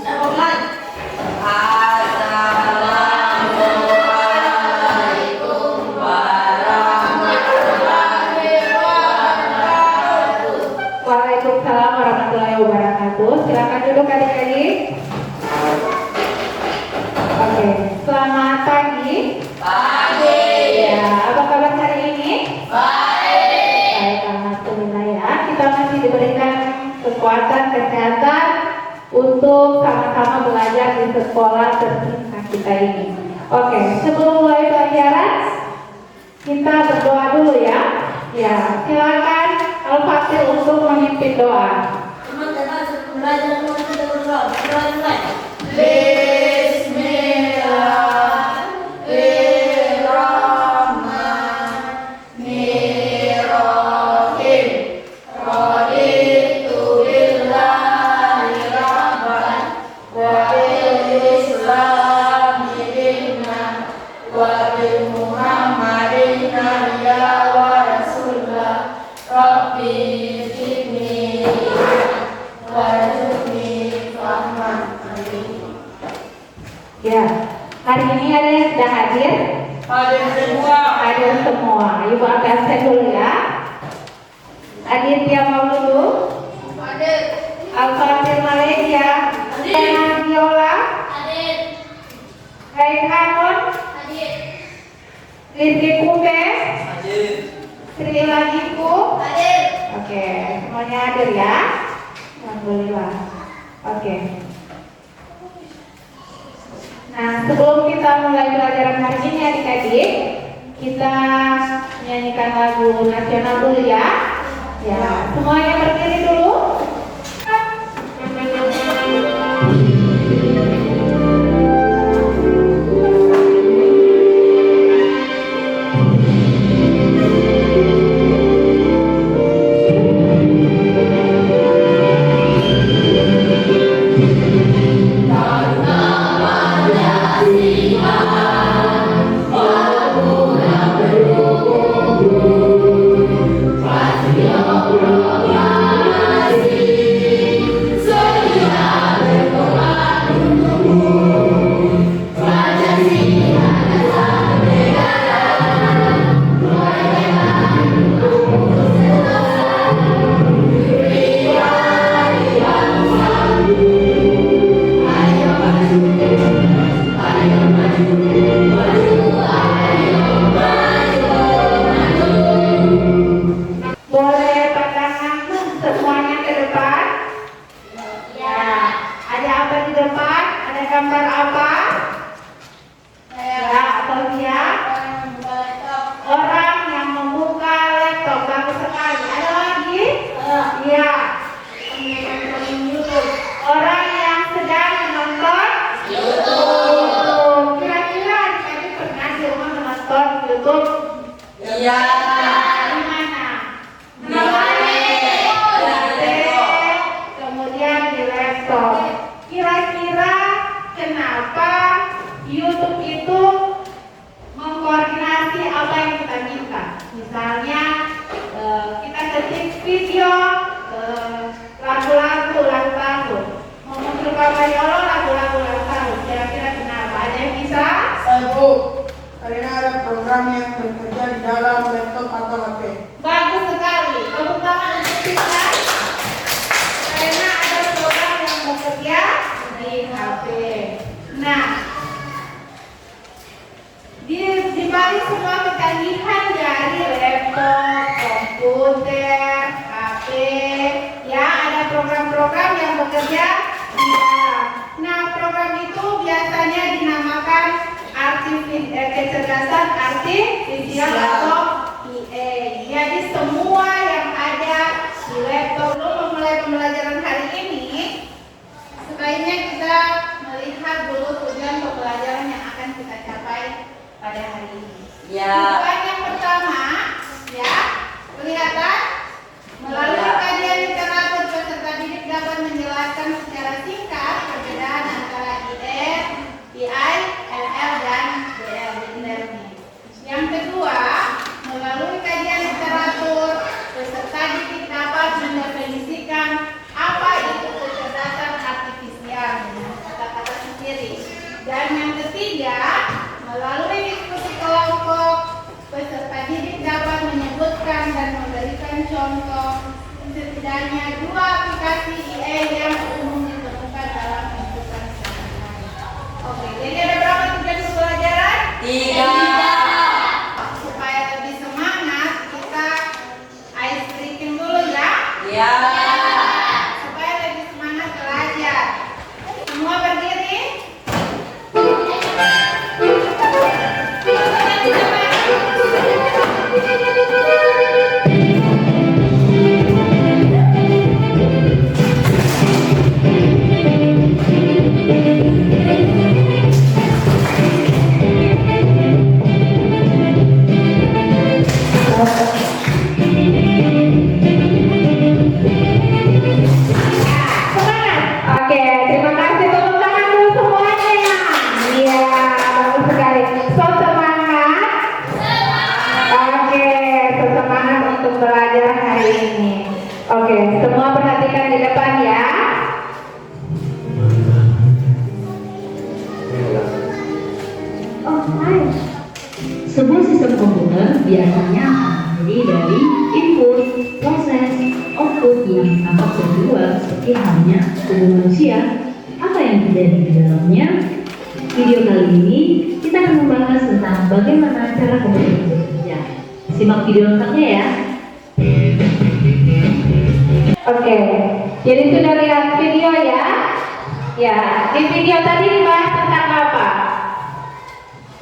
Assalamualaikum warahmatullahi wabarakatuh. Waalaikumsalam warahmatullahi wabarakatuh. Silakan duduk adik-adik. Oke, selamat pagi. Pagi. Ya, apa kabar hari ini? Baik. Baik, alhamdulillah ya. Kita masih diberikan kekuatan, kesehatan untuk sama-sama belajar di sekolah tercinta kita ini. Oke, sebelum mulai pelajaran, kita berdoa dulu ya. Ya, silakan Al-Fatih untuk memimpin doa. Teman-teman sebelum belajar kita berdoa. Mulai. Bismillahirrahmanirrahim. Raditu billahi rabban wa bil islami dinan wa bi Muhammadin nabiyyan wa rasulah. Rabbi zidni warzuqni fahman. Ya, hari ini ada yang sudah hadir? Hadir semua. Hadir semua. Ibu absen dulu ya. Aditya mau dulu. Hadir. Al-Fatih Malaysia. Hadir. Viola. Hadir. Baik Hanun. Hadir. Rizky Kumbe. Hadir. Sri Lagiku. Hadir. Oke, semuanya hadir ya. Alhamdulillah. Oke. Nah, sebelum kita mulai pelajaran hari ini adik-adik, kita nyanyikan lagu nasional dulu ya. Ya, semuanya berdiri dulu. Boleh pandangan semuanya ke depan. Ya, ada apa di depan? Ada gambar apa? Ya, atau dia? Orang yang membuka laptop. Bagus sekali. Ada lagi? Iya. Orang yang sedang menonton YouTube. Kira-kira tadi pernah di rumah menonton YouTube? Iya. Di mana? Di HP, kemudian di laptop. Kira-kira kenapa YouTube itu mengkoordinasi apa yang kita minta? Misalnya kita ketik video lagu-lagu ulang tahun, memunculkan Mariolo lagu-lagu ulang tahun. Kira-kira kenapa? Ada yang bisa? Bu, karena ada program yang bekerja di dalam laptop atau HP. Bagus sekali. Tepuk tangan untuk kita. Karena ada program yang bekerja di HP. Nah, di balik semua kecanggihan dari laptop, komputer, HP, ya ada program-program yang bekerja di dalam. Nah, program itu biasanya dinamakan kecerdasan artifisial atau IA. Jadi semua yang ada di laptop. Sebelum memulai pembelajaran hari ini, sebaiknya kita melihat dulu tujuan pembelajaran yang akan kita capai pada hari ini. Ya. Tujuan yang pertama, ya, kelihatan melalui kajian literatur peserta didik dapat menjelaskan secara singkat perbedaan antara IR, II, LL, dan BL di internet. Yang kedua, melalui kajian literatur peserta didik dapat mendefinisikan apa itu ketiga, melalui diskusi kelompok, peserta didik dapat menyebutkan dan memberikan contoh setidaknya 2 aplikasi IA yang umum ditemukan dalam kehidupan sehari-hari. Oke, jadi ada berapa tugas pembelajaran? 3. Supaya lebih semangat, kita ice breaking dulu ya. Ya. Supaya lebih semangat belajar. Semua berdiri. Oke, terima kasih, tepuk tangan dulu semuanya. Iya, bagus sekali. So semangat. Oke, so semangat untuk belajar hari ini. Oke, semua perhatikan di depan ya. Oh, hai. Sebuah sistem komputer biasanya terdiri dari input, proses, output yang tampak berdua seperti halnya tubuh manusia. Apa yang terjadi di dalamnya? Video kali ini kita akan membahas tentang bagaimana cara komputer itu bekerja. Simak video lengkapnya ya. Oke, jadi sudah lihat video ya? Ya, di video tadi dibahas tentang apa?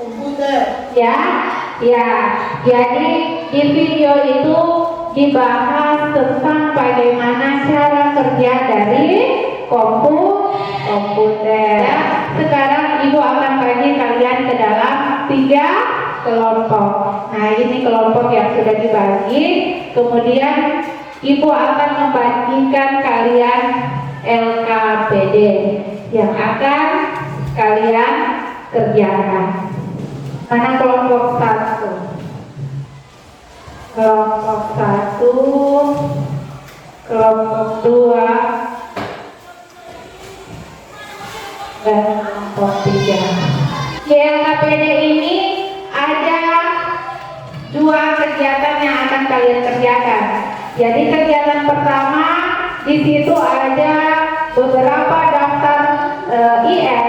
Komputer. Ya, ya. Jadi di video itu dibahas tentang bagaimana cara kerja dari komputer. Ya, sekarang Ibu akan bagi kalian ke dalam 3 kelompok. Nah, ini kelompok yang sudah dibagi. Kemudian Ibu akan membagikan kalian LKPD yang akan kalian kerjakan. Mana kelompok 1? Kelompok 1, kelompok 2, dan kelompok 3. Di LKPD ini ada 2 kegiatan yang akan kalian kerjakan. Jadi kegiatan pertama, di situ ada beberapa daftar EA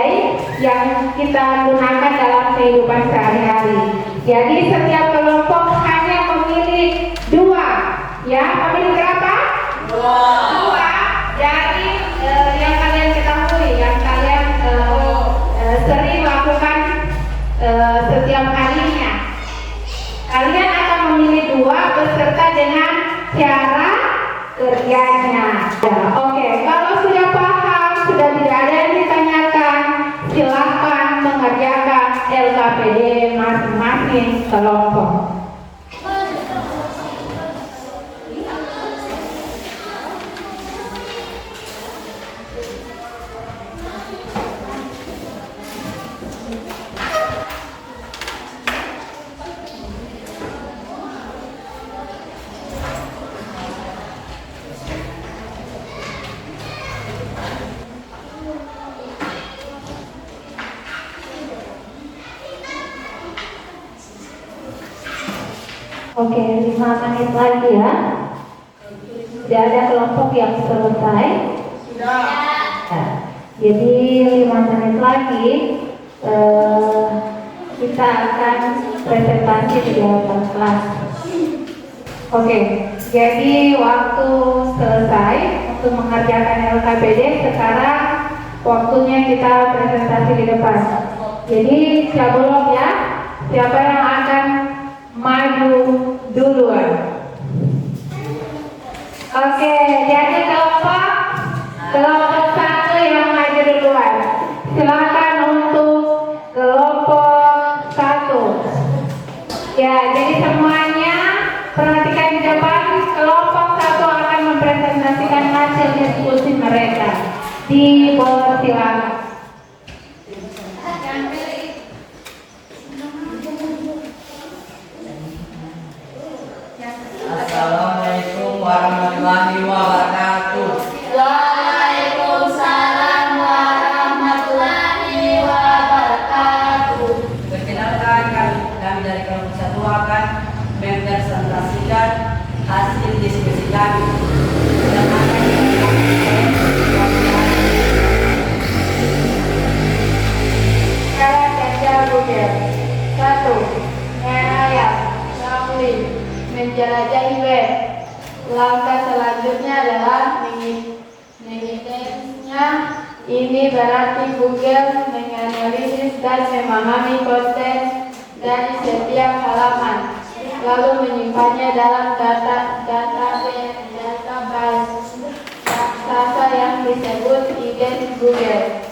yang kita gunakan dalam kehidupan sehari-hari. Jadi setiap kelompok hanya memilih 2. Ya, memilih berapa? 2. Jadi yang kalian ketahui, yang kalian sering lakukan setiap harinya. Kalian akan memilih 2 beserta dengan cara kerjanya. Ya, oke, kalau sudah paham, sudah tidak ada yang ditanyakan, silahkan mengerjakan LKPD masing-masing kelompok. Oke, 5 menit lagi ya. Sudah ada kelompok yang selesai. Sudah. Ya, jadi 5 menit lagi kita akan presentasi di dalam kelas. Oke, jadi waktu selesai untuk mengerjakan LKPD. Sekarang waktunya kita presentasi di depan. Jadi siap ya. Siapa yang akan maju duluan? Oke, jadi kelompok 1 yang maju duluan. Silakan untuk kelompok 1. Ya, jadi semuanya perhatikan di depan. Kelompok 1 akan mempresentasikan hasil diskusi mereka. Dipersilakan. Assalamualaikum warahmatullahi wabarakatuh. Waalaikumsalam warahmatullahi wabarakatuh. menjelajahi web. Langkah selanjutnya adalah mengintensnya. Ini berarti Google menganalisis dan memahami konten dari setiap halaman, lalu menyimpannya dalam database raksasa yang disebut Iden Google.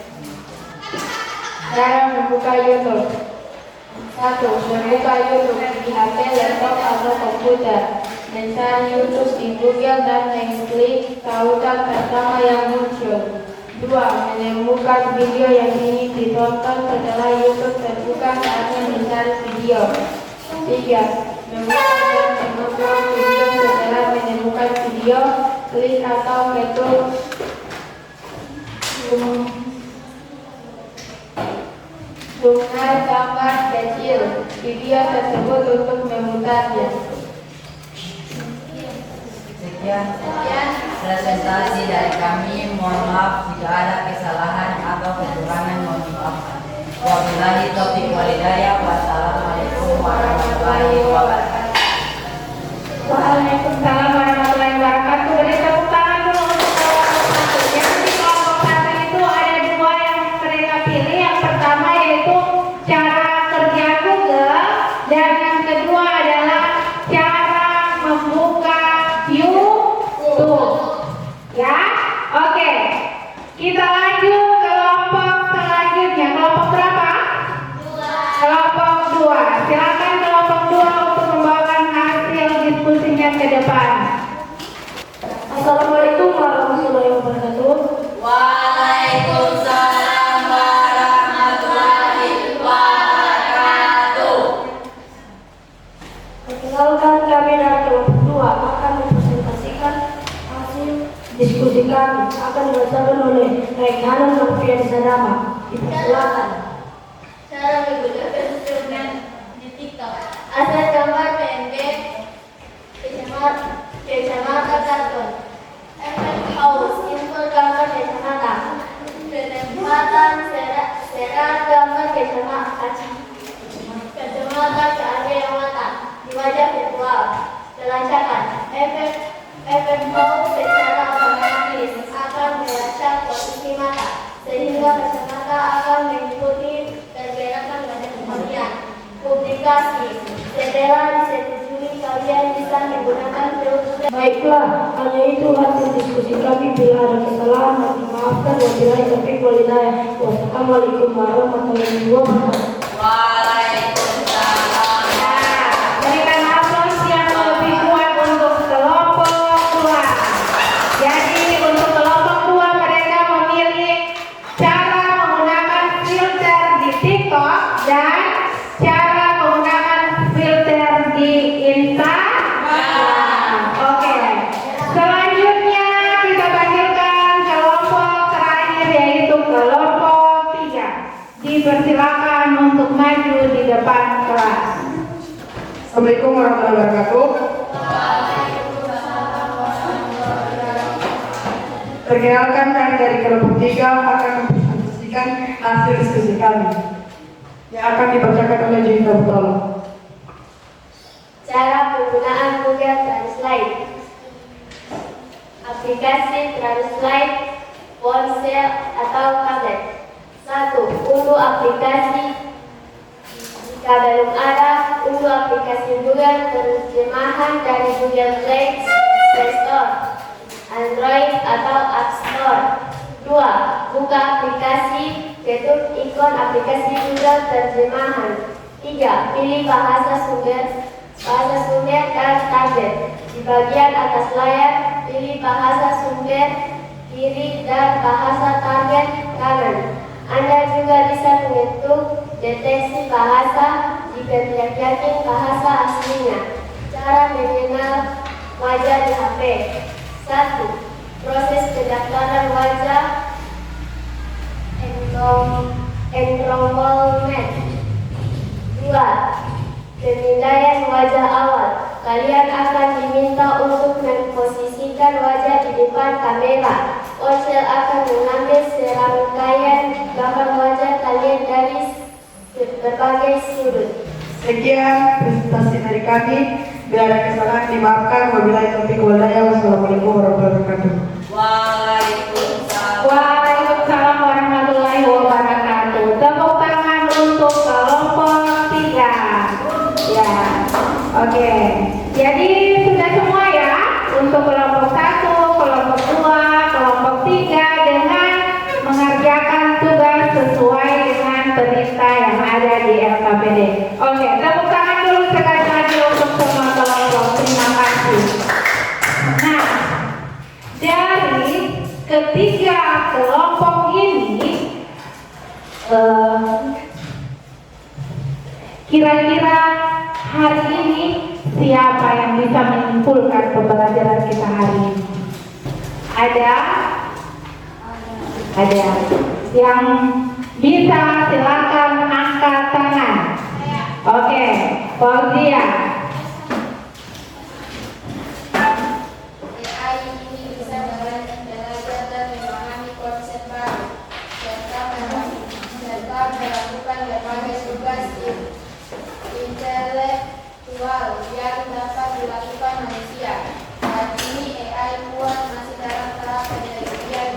Cara membuka YouTube. 1. Membuka YouTube di HP, laptop, atau komputer. Mencari YouTube di Google dan mengklik tautan pertama yang muncul. 2. Menemukan video yang ingin ditonton setelah YouTube terbuka saatnya mencari video. 3. Membuka dan mengupload video. Setelah menemukan video, klik atau ketuk zoomkan gambar kecil video tersebut untuk memutarnya. Sekian presentasi dari kami. Mohon maaf jika ada kesalahan atau kekurangan, mohon dimaafkan. Wabillahi taufiq wal hidayah. Wassalamualaikum warahmatullahi wabarakatuh. Waalaikumsalam warahmatullahi wabarakatuh. Beri tepuk tangan dulu untuk kelompok 1. Yang di kelompok 1 itu ada 2 yang mereka pilih. Yang pertama yaitu cara kerja Google, dan yang kedua adalah cara membuka YouTube. Ya, oke. Kita lanjut ke kelompok selanjutnya. Kelompok berapa? 2. Kelompok 2. Silakan kelompok 2 untuk membawakan hasil diskusinya ke depan. Assalamualaikum warahmatullahi wabarakatuh. Waalaikumsalam warahmatullahi wabarakatuh. Perkenalkan, kami dari kelompok 2 akan mempresentasikan hasil diskusi kami. Akan dibacakan oleh Raihanan Novian Sadama. Dipersilakan. Cara menggunakan instrumen di TikTok. Asal gambar PNG, kacamata kartun, efek paus, info gambar kacamata, penempatan serat gambar kacamata ke area mata di wajah virtual. Pelacakan efek paus secara otomatis akan melacak posisi mata, sehingga kacamata akan mengikuti pergerakan wajah kalian. Publikasi. Setelah disetujui, kalian bisa menggunakan filter. Baiklah, hanya itu hasil diskusi kami. Bila ada kesalahan, mohon dimaafkan. Wabillahi taufiq wal hidayah. Wassalamualaikum warahmatullahi wabarakatuh. Waalaikumsalam. Berikan aplaus yang lebih kuat untuk kelompok 2. Jadi untuk kelompok 2 mereka memilih cara menggunakan filter di TikTok dan cara menggunakan filter di Instagram. Oke. Selanjutnya kita panggilkan kelompok terakhir yaitu kelompok 3. Dipersilakan untuk maju di depan kelas. Assalamualaikum warahmatullahi wabarakatuh. Perkenalkan, kami dari kelompok 3 akan mempresentasikan hasil diskusi kami yang akan dibacakan oleh Jinta Butola. Cara penggunaan Google Translate. Aplikasi Translate ponsel atau tablet. 1. Unduh aplikasi. Jika belum ada, unduh aplikasi Google terjemahan dari Google Play Store, Android atau App Store. 2. Buka aplikasi, ketuk ikon aplikasi Google terjemahan. 3. Pilih bahasa sumber dan target. Di bagian atas layar, pilih bahasa sumber kiri dan bahasa target kanan. Anda juga bisa mengetuk deteksi bahasa jika tidak yakin bahasa aslinya. Cara mengenal wajah di HP. 1. Proses pendaftaran wajah enrollment. 2. Pemindaian wajah awal. Kalian akan diminta untuk memposisikan wajah di depan kamera. Ponsel akan mengambil serangkaian gambar wajah kalian dari berbagai sudut. Sekian presentasi dari kami. Bila ada kesalahan dimaafkan. Wabillahi taufiq wal hidayah. Wassalamualaikum warahmatullahi wabarakatuh. Waalaikumsalam. Waalaikumsalam warahmatullahi wabarakatuh. Tepuk tangan untuk kelompok 3. Ya, oke. Jadi sudah semua ya untuk kelompok 1, kelompok 2, kelompok 3 dengan mengerjakan tugas sesuai dengan perintah yang ada di LKPD. Oke, tepuk tangan dulu sekali lagi untuk semua kelompok. Terima kasih. Nah, dari ketiga kelompok ini, kira-kira hari ini siapa yang bisa menyimpulkan pembelajaran kita hari ini? Ada yang bisa, silakan angkat tangan. Oke, Fauzia. AI ini bisa belajar dan memahami konsep baru serta melakukan berbagai tugas intelektual yang dapat dilakukan manusia. Saat ini AI kuat masih dalam tahap penelitian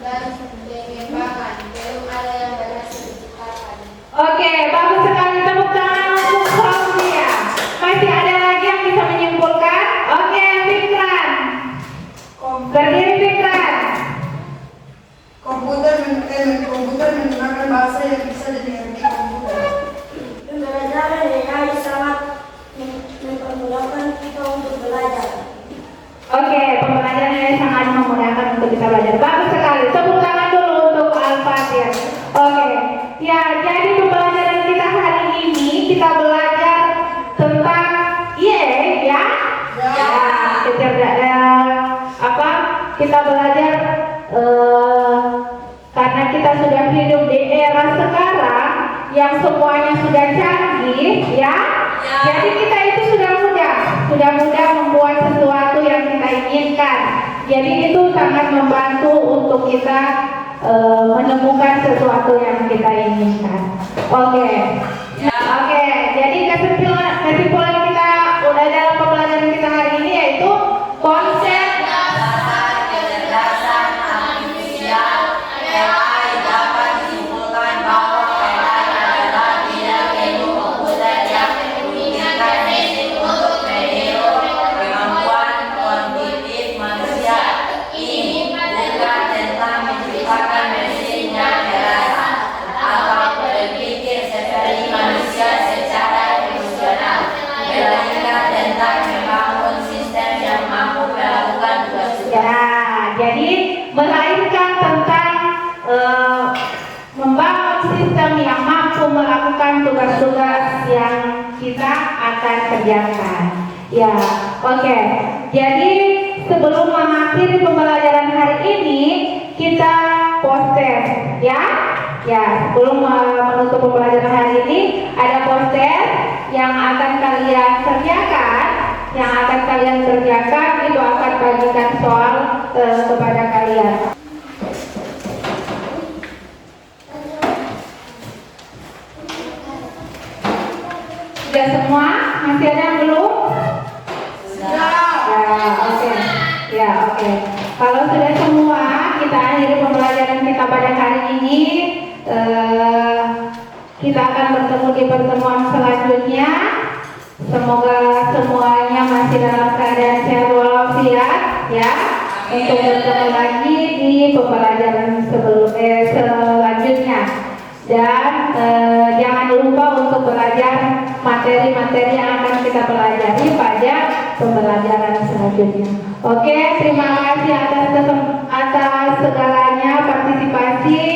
dan pengembangan, belum ada yang berhasil diciptakan. Oke, bagus sekali, tepuk tangan untuk Fauzia. Masih ada lagi yang bisa menyimpulkan? Oke, Fikran. Berdiri Fikran. Komputer menggunakan bahasa yang bisa dimengerti komputer. Pembelajaran AI sangat mempermudahkan kita untuk belajar. Oke, pembelajaran ini sangat memudahkan untuk kita belajar. Bagus sekali. Tepuk tangan dulu untuk Al-Fatih. Oke, ya jadi pembelajaran kita hari ini kita belajar tentang ya. Kita belajar karena kita sudah hidup di era sekarang yang semuanya sudah canggih, ya. Jadi kita itu sudah mudah membuat sesuatu yang kita inginkan. Jadi itu sangat membantu untuk kita menemukan sesuatu yang kita inginkan. Oke. Jadi kesimpulan kita udah dalam pembelajaran kita hari ini yaitu konsep Dasar kecerdasan artifisial AI dapat disimpulkan bahwa AI adalah bidang ilmu komputer yang memungkinkan mesin untuk meniru kemampuan kognitif manusia. Ini bukan tentang menciptakan mesin yang merasa atau berpikir seperti manusia secara emosional, melainkan tentang membangun sistem yang mampu melakukan tugas-tugas. ya. Jadi melainkan tentang membangun sistem yang mampu melakukan tugas-tugas yang kita akan kerjakan. Ya, oke. Jadi sebelum mengakhiri pembelajaran hari ini kita post-test, ya. Sebelum menutup pembelajaran hari ini ada post-test yang akan kalian kerjakan. Itu akan bagikan soal kepada kalian. Sudah semua? Masih ada yang belum? Oke. Kalau sudah semua, kita akhiri pembelajaran kita pada hari ini. Kita akan bertemu di pertemuan selanjutnya. Semoga semuanya masih dalam keadaan sehat walafiat, ya. Untuk bertemu lagi di pembelajaran selanjutnya. Dan jangan lupa untuk belajar materi-materi yang akan kita pelajari pada pembelajaran selanjutnya. Oke, terima kasih atas segalanya partisipasi.